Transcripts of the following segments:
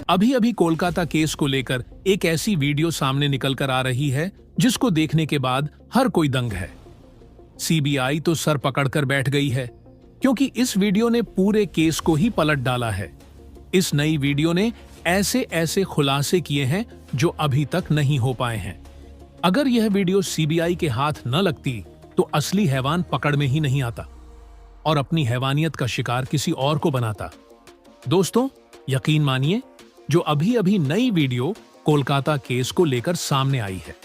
अभी अभी कोलकाता केस को लेकर एक ऐसी वीडियो सामने निकल कर आ रही है जिसको देखने के बाद हर कोई दंग है। सीबीआई तो सर पकड़कर बैठ गई है क्योंकि इस वीडियो ने पूरे केस को ही पलट डाला है। इस नई वीडियो ने ऐसे ऐसे खुलासे किए हैं जो अभी तक नहीं हो पाए हैं। अगर यह वीडियो सीबीआई के हाथ न लगती तो असली हैवान पकड़ में ही नहीं आता और अपनी हैवानियत का शिकार किसी और को बनाता। दोस्तों, यकीन मानिए, जो अभी अभी नई वीडियो कोलकाता केस को लेकर सामने आई है,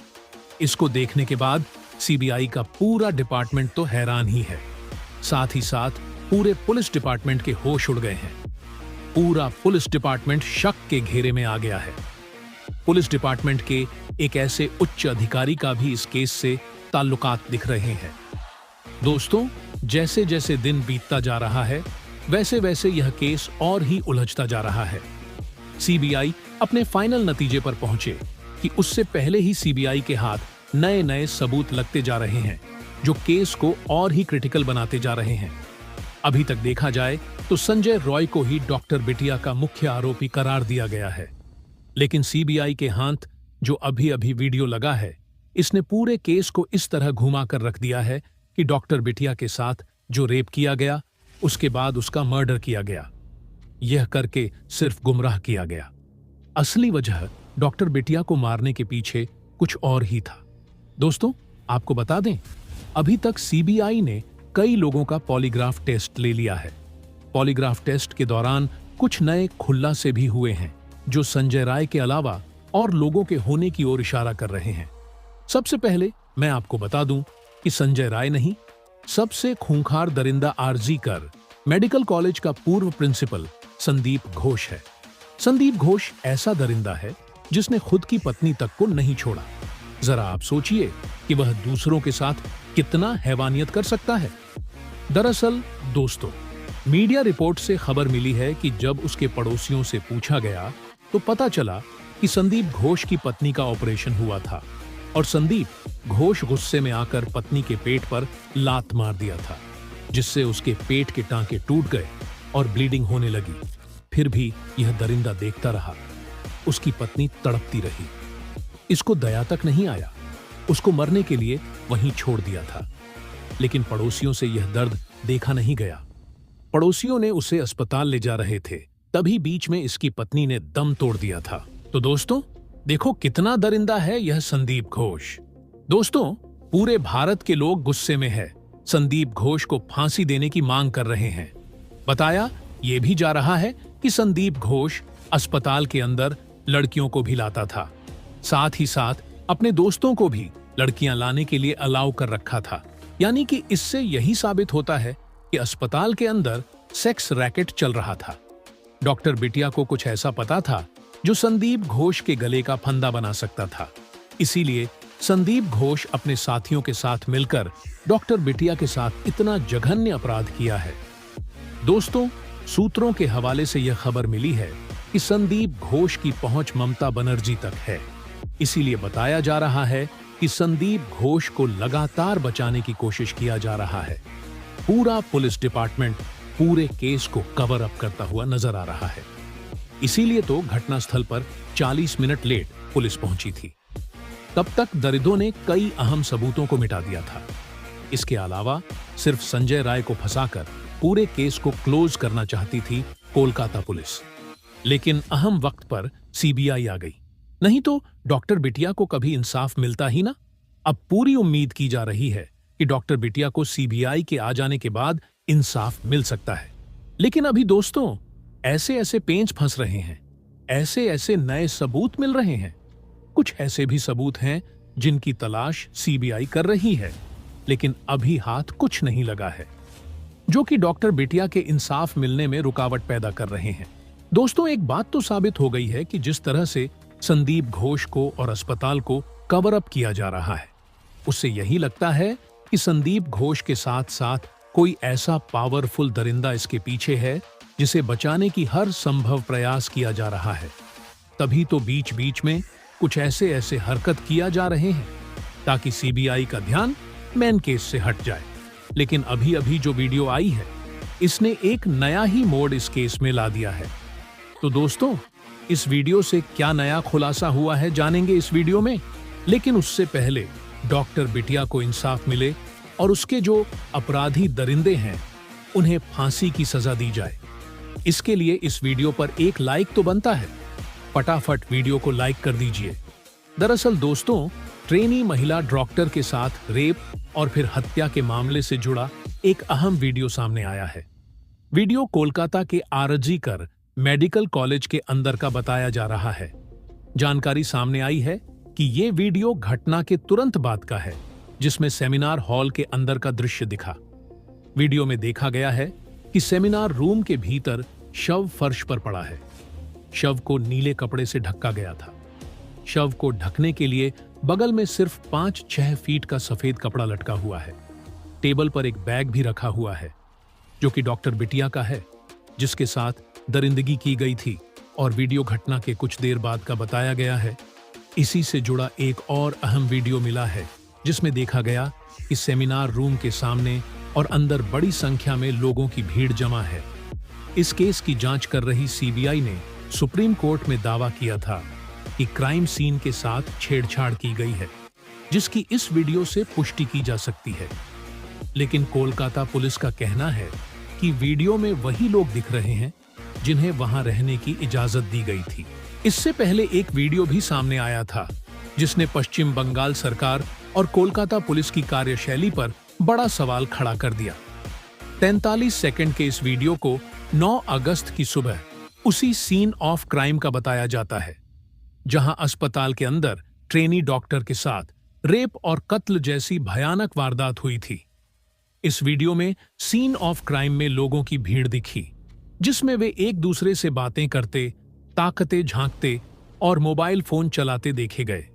इसको देखने के बाद सीबीआई का पूरा डिपार्टमेंट तो हैरान ही है। साथ ही साथ पूरे पुलिस डिपार्टमेंट के होश उड़ गए हैं। पूरा पुलिस डिपार्टमेंट शक के घेरे में आ गया है। पुलिस डिपार्टमेंट के एक ऐसे उच्च अधिकारी का भी इस केस से ताल्लुकात दिख रहे हैं। दोस्तों, जैसे जैसे दिन बीतता जा रहा है वैसे वैसे यह केस और ही उलझता जा रहा है। सीबीआई अपने फाइनल नतीजे पर पहुंचे कि उससे पहले ही सीबीआई के हाथ नए नए सबूत लगते जा रहे हैं जो केस को और ही क्रिटिकल बनाते जा रहे हैं। अभी तक देखा जाए तो संजय रॉय को ही डॉक्टर बिटिया का मुख्य आरोपी करार दिया गया है, लेकिन सीबीआई के हाथ जो अभी अभी वीडियो लगा है, इसने पूरे केस को इस तरह घुमा कर रख दिया है कि डॉक्टर बिटिया के साथ जो रेप किया गया, उसके बाद उसका मर्डर किया गया, यह करके सिर्फ गुमराह किया गया। असली वजह डॉक्टर बिटिया को मारने के पीछे कुछ और ही था। दोस्तों, आपको बता दें, अभी तक सीबीआई ने कई लोगों का पॉलीग्राफ टेस्ट ले लिया है। पॉलीग्राफ टेस्ट के दौरान कुछ नए खुलासे भी हुए हैं जो संजय राय के अलावा और लोगों के होने की ओर इशारा कर रहे हैं। सबसे पहले मैं आपको बता दूं कि संजय राय नहीं, सबसे खूंखार दरिंदा आरजी कर मेडिकल कॉलेज का पूर्व प्रिंसिपल संदीप घोष है। संदीप घोष ऐसा दरिंदा है जिसने खुद की पत्नी तक को नहीं छोड़ा। जरा आप सोचिए कि वह दूसरों के साथ कितना हैवानियत कर सकता है। दरअसल दोस्तों, मीडिया रिपोर्ट से खबर मिली है कि जब उसके पड़ोसियों से पूछा गया तो पता चला कि संदीप घोष की पत्नी का ऑपरेशन हुआ था और संदीप घोष गुस्से में आकर पत्नी के पेट पर लात मार दिया था, जिससे उसके पेट के टांके टूट गए और ब्लीडिंग होने लगी। फिर भी यह दरिंदा देखता रहा। उसकी पत्नी तड़पती रही। इसको दया तक नहीं आया। उसको मरने के लिए वहीं छोड़ दिया था। लेकिन पड़ोसियों से यह दर्द देखा नहीं गया। पड़ोसियों ने उसे अस्पताल ले जा रहे थे, तभी बीच में इसकी पत्नी ने दम तोड़ दिया था। तो दोस्तों, देखो कितना दरिंदा है यह संदीप घोष। दोस्तों, पूरे भारत के लोग गुस्से में है। संदीप घोष को फांसी देने की मांग कर रहे हैं। बताया यह भी जा रहा है कि संदीप घोष अस्पताल के अंदर लड़कियों को भी लाता था, साथ ही साथ अपने दोस्तों को भी लड़कियां लाने के लिए अलाउ कर रखा था। यानी कि इससे यही साबित होता है कि अस्पताल के अंदर सेक्स रैकेट चल रहा था। डॉक्टर बिटिया को कुछ ऐसा पता था जो संदीप घोष के गले का फंदा बना सकता था। इसीलिए संदीप घोष अपने साथियों के साथ मिलकर डॉक्टर बिटिया के साथ इतना जघन्य अपराध किया है। दोस्तों, सूत्रों के हवाले से यह खबर मिली है कि संदीप घोष की पहुंच ममता बनर्जी तक है। इसीलिए बताया जा रहा है कि संदीप घोष को लगातार बचाने की कोशिश किया जा रहा है। पूरा पुलिस डिपार्टमेंट पूरे केस को कवर अप करता हुआ नजर आ रहा है। इसीलिए तो घटनास्थल पर 40 मिनट लेट पुलिस पहुंची थी। तब तक दरिंदों ने कई अहम सबूतों को मिटा दिया था। इसके अलावा सिर्फ संजय राय को फंसाकर पूरे केस को क्लोज करना चाहती थी कोलकाता पुलिस। लेकिन अहम वक्त पर सीबीआई आ गई, नहीं तो डॉक्टर बिटिया को कभी इंसाफ मिलता ही ना। अब पूरी उम्मीद की जा रही है कि डॉक्टर बिटिया को सीबीआई के आ जाने के बाद इंसाफ मिल सकता है। लेकिन अभी दोस्तों, ऐसे ऐसे पेंच फंस रहे हैं, ऐसे ऐसे नए सबूत मिल रहे हैं। कुछ ऐसे भी सबूत हैं जिनकी तलाश सीबीआई कर रही है, लेकिन अभी हाथ कुछ नहीं लगा है, जो कि डॉक्टर बिटिया के इंसाफ मिलने में रुकावट पैदा कर रहे हैं। दोस्तों, एक बात तो साबित हो गई है कि जिस तरह से संदीप घोष को और अस्पताल को कवर अप किया जा रहा है, उससे यही लगता है कि संदीप घोष के साथ साथ कोई ऐसा पावरफुल दरिंदा इसके पीछे है जिसे बचाने की हर संभव प्रयास किया जा रहा है। तभी तो बीच बीच में कुछ ऐसे ऐसे हरकत किया जा रहे हैं ताकि सीबीआई का ध्यान मेन केस से हट जाए। लेकिन अभी अभी जो वीडियो आई है, इसने एक नया ही मोड़ इस केस में ला दिया है। तो दोस्तों, इस वीडियो से क्या नया खुलासा हुआ है जानेंगे इस वीडियो में। लेकिन उससे पहले डॉक्टर बिटिया को इंसाफ मिले और उसके जो अपराधी दरिंदे हैं उन्हें फांसी की सजा दी जाए, इसके लिए इस वीडियो पर एक लाइक तो बनता है। फटाफट वीडियो को लाइक कर दीजिए। दरअसल दोस्तों, ट्रेनी महिला डॉक्टर के साथ रेप और फिर हत्या के मामले से जुड़ा एक अहम वीडियो सामने आया है। वीडियो कोलकाता के आरजीकर मेडिकल कॉलेज के अंदर का बताया जा रहा है। जानकारी सामने आई है कि ये वीडियो घटना के तुरंत बाद का है, जिसमें सेमिनार हॉल के अंदर का दृश्य दिखा। वीडियो में देखा गया है कि सेमिनार रूम के भीतर शव फर्श पर पड़ा है। शव को नीले कपड़े से ढका गया था। शव को ढकने के लिए बगल में सिर्फ 5-6 फीट का सफेद कपड़ा लटका हुआ है। टेबल पर एक बैग भी रखा हुआ है जो कि डॉक्टर बिटिया का है, जिसके साथ दरिंदगी की गई थी। और वीडियो घटना के कुछ देर बाद का बताया गया है। इसी से जुड़ा एक और अहम वीडियो मिला है, जिसमें देखा गया कि सेमिनार रूम के सामने और अंदर बड़ी संख्या में लोगों की भीड़ जमा है। इस केस की जांच कर रही सीबीआई ने सुप्रीम कोर्ट में दावा किया था कि क्राइम सीन के साथ छेड़छाड़ की गई है, जिसकी इस वीडियो से पुष्टि की जा सकती है। लेकिन कोलकाता पुलिस का कहना है कि वीडियो में वही लोग दिख रहे हैं जिन्हें वहां रहने की इजाजत दी गई थी। इससे पहले एक वीडियो भी सामने आया था, जिसने पश्चिम बंगाल सरकार और कोलकाता पुलिस की कार्यशैली पर बड़ा सवाल खड़ा कर दिया। 43 सेकंड के इस वीडियो को 9 अगस्त की सुबह उसी सीन ऑफ क्राइम का बताया जाता है, जहां अस्पताल के अंदर ट्रेनी डॉक्टर के साथ रेप और कत्ल जैसी भयानक वारदात हुई थी। इस वीडियो में सीन ऑफ क्राइम में लोगों की भीड़ दिखी, जिसमें वे एक दूसरे से बातें करते, ताकते झांकते और मोबाइल फोन चलाते देखे गए।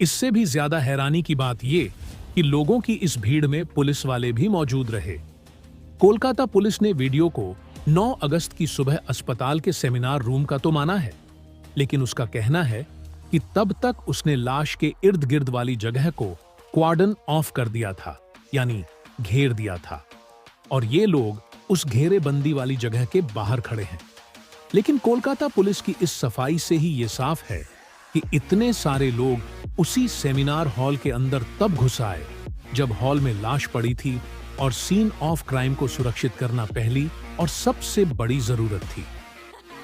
इससे भी ज्यादा हैरानी की बात यह कि लोगों की इस भीड़ में पुलिस वाले भी मौजूद रहे। कोलकाता पुलिस ने वीडियो को 9 अगस्त की सुबह अस्पताल के सेमिनार रूम का तो माना है, लेकिन उसका कहना है कि तब तक उसने लाश के इर्द गिर्द वाली जगह को क्वार्डन ऑफ कर दिया था, यानी घेर दिया था, और ये लोग उस घेरेबंदी वाली जगह के बाहर खड़े हैं। लेकिन कोलकाता पुलिस की इस सफाई से ही ये साफ है कि इतने सारे लोग उसी सेमिनार हॉल के अंदर तब घुस आए जब हॉल में लाश पड़ी थी, और सीन ऑफ क्राइम को सुरक्षित करना पहली और सबसे बड़ी जरूरत थी।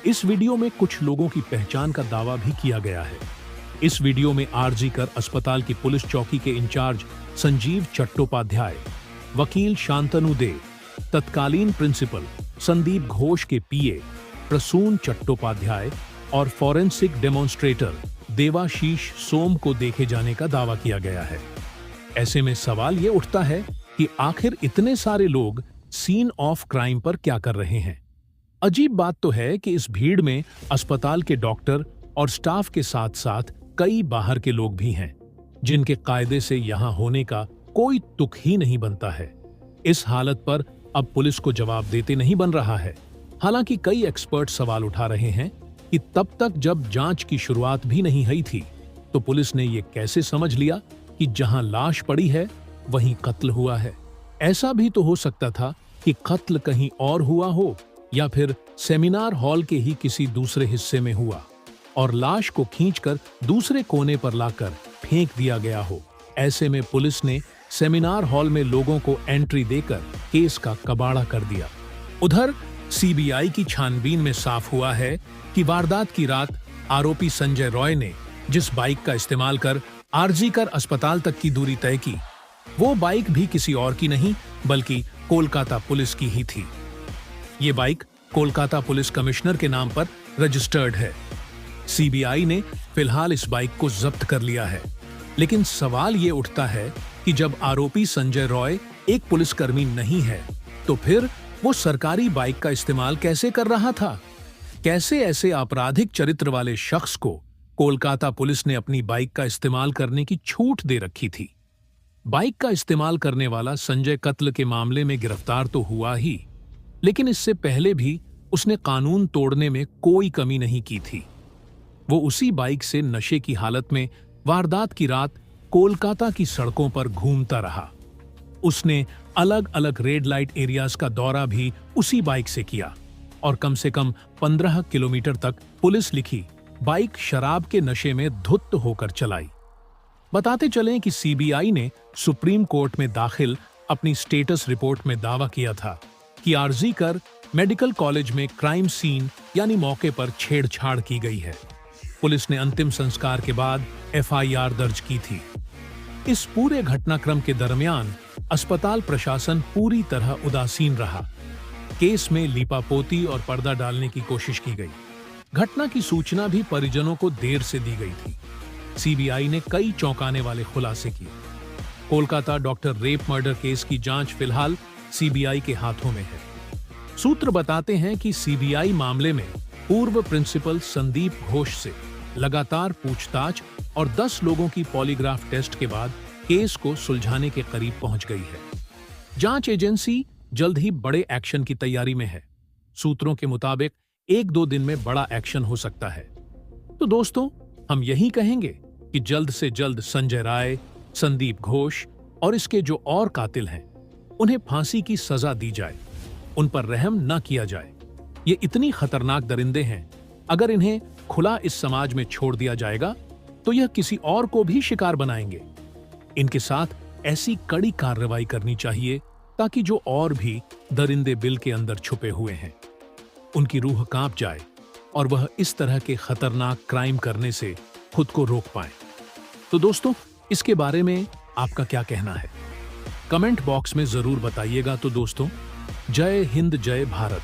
इस वीडियो में कुछ लोगों की पहचान का दावा भी किया गया है। इस वीडियो में आरजीकर अस्पताल की पुलिस चौकी के इंचार्ज संजीव चट्टोपाध्याय, वकील शांतनु दे, तत्कालीन प्रिंसिपल संदीप घोष के पीए प्रसून चट्टोपाध्याय और फॉरेंसिक डेमोन्स्ट्रेटर देवाशीष सोम को देखे जाने का दावा किया गया है। ऐसे में सवाल ये उठता है कि आखिर इतने सारे लोग सीन ऑफ क्राइम पर क्या कर रहे हैं। अजीब बात तो है कि इस भीड़ में अस्पताल के डॉक्टर और स्टाफ के साथ साथ कई बाहर के लोग भी हैं, जिनके कायदे से यहां होने का कोई तुक ही नहीं बनता है। इस हालत पर अब पुलिस को जवाब देते नहीं बन रहा है। हालांकि कई एक्सपर्ट सवाल उठा रहे हैं कि तब तक जब जांच की शुरुआत भी नहीं हुई थी, तो पुलिस ने यह कैसे समझ लिया कि जहां लाश पड़ी है वहीं कत्ल हुआ है। ऐसा भी तो हो सकता था कि कत्ल कहीं और हुआ हो, या फिर सेमिनार हॉल के ही किसी दूसरे हिस्से में हुआ और लाश को खींचकर दूसरे कोने पर लाकर फेंक दिया गया हो। ऐसे में पुलिस ने सेमिनार हॉल में लोगों को एंट्री देकर केस का कबाड़ा कर दिया। उधर सीबीआई की छानबीन में साफ हुआ है कि वारदात की रात आरोपी संजय रॉय ने जिस बाइक का इस्तेमाल कर आरजीकर अस्पताल तक की दूरी तय की, वो बाइक भी किसी और की नहीं बल्कि कोलकाता पुलिस की ही थी। ये बाइक कोलकाता पुलिस कमिश्नर के नाम पर रजिस्टर्ड है। सीबीआई ने फिलहाल इस बाइक को जब्त कर लिया है। लेकिन सवाल ये उठता है कि जब आरोपी संजय रॉय एक पुलिसकर्मी नहीं है, तो फिर वो सरकारी बाइक का इस्तेमाल कैसे कर रहा था? कैसे ऐसे आपराधिक चरित्र वाले शख्स को कोलकाता पुलिस ने अपनी बाइक का इस्तेमाल करने की छूट दे रखी थी? बाइक का इस्तेमाल करने वाला संजय कत्ल के मामले में गिरफ्तार तो हुआ ही, लेकिन इससे पहले भी उसने कानून तोड़ने में कोई कमी नहीं की थी। वो उसी बाइक से नशे की हालत में वारदात की रात कोलकाता की सड़कों पर घूमता रहा। उसने अलग अलग रेड लाइट एरियाज का दौरा भी उसी बाइक से किया और कम से कम 15 किलोमीटर तक पुलिस लिखी बाइक शराब के नशे में धुत होकर चलाई। बताते चलें कि सीबीआई ने सुप्रीम कोर्ट में दाखिल अपनी स्टेटस रिपोर्ट में दावा किया था कि आरजी कर मेडिकल कॉलेज में क्राइम सीन यानी मौके पर छेड़छाड़ की गई है। पुलिस ने अंतिम संस्कार के बाद एफआईआर दर्ज की थी। इस पूरे घटनाक्रम के दरमियान अस्पताल प्रशासन पूरी तरह उदासीन रहा। केस में लीपापोती और पर्दा डालने की कोशिश की गई। घटना की सूचना भी परिजनों को देर से दी गई थी। सीबीआई ने कई चौंकाने वाले खुलासे किए। Kolkata doctor rape murder case की जांच फिलहाल सीबीआई के हाथों में है। सूत्र बताते हैं कि सीबीआई मामले में पूर्व प्रिंसिपल संदीप घोष से लगातार पूछताछ और 10 लोगों की पॉलीग्राफ टेस्ट के बाद केस को सुलझाने के करीब पहुंच गई है। जांच एजेंसी जल्द ही बड़े एक्शन की तैयारी में है। सूत्रों के मुताबिक 1-2 दिन में बड़ा एक्शन हो सकता है। तो दोस्तों, हम यही कहेंगे कि जल्द से जल्द संजय राय, संदीप घोष और इसके जो और कातिल हैं, उन्हें फांसी की सजा दी जाए। उन पर रहम न किया जाए। ये इतनी खतरनाक दरिंदे हैं, अगर इन्हें खुला इस समाज में छोड़ दिया जाएगा तो यह किसी और को भी शिकार बनाएंगे। इनके साथ ऐसी कड़ी कार्रवाई करनी चाहिए ताकि जो और भी दरिंदे बिल के अंदर छुपे हुए हैं, उनकी रूह कांप जाए और वह इस तरह के खतरनाक क्राइम करने से खुद को रोक पाए। तो दोस्तों, इसके बारे में आपका क्या कहना है? कमेंट बॉक्स में जरूर बताइएगा। तो दोस्तों, जय हिंद, जय भारत।